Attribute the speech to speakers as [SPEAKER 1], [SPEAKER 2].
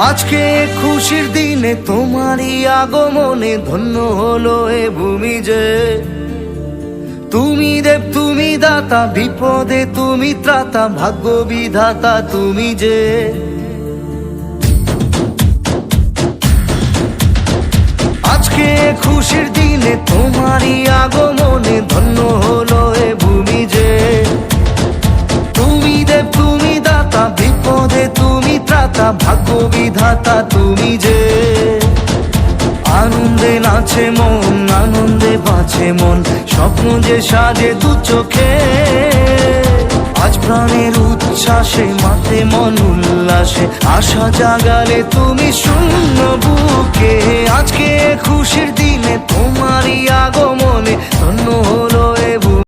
[SPEAKER 1] আজকে খুশির দিনে তোমারই আগমনে ধন্য হলো এ ভূমি যে। তুমি দেব তুমি দাতা, বিপদে তুমি ত্রাতা, ভাগ্য বিধাতা তুমি যে। আজকে খুশির দিনে তোমারই আগমনে ধন্য হলো এ ভূমি যে। তুমি দেব তুমি দাতা, বিপদে তুমি ত্রাতা, ভাগ্য বিধাতা তুমি যে। আনন্দে নাচে মন, আনন্দে বাঁচে মন, স্বপ্ন যে সাজে দু চোখে। আজ প্রাণের উচ্ছ্বাসে মাতে মন উল্লাসে, আশা জাগালে তুমি শূন্য বুকে। আজকে খুশির দিনে তোমারই আগমনে ধন্য হলো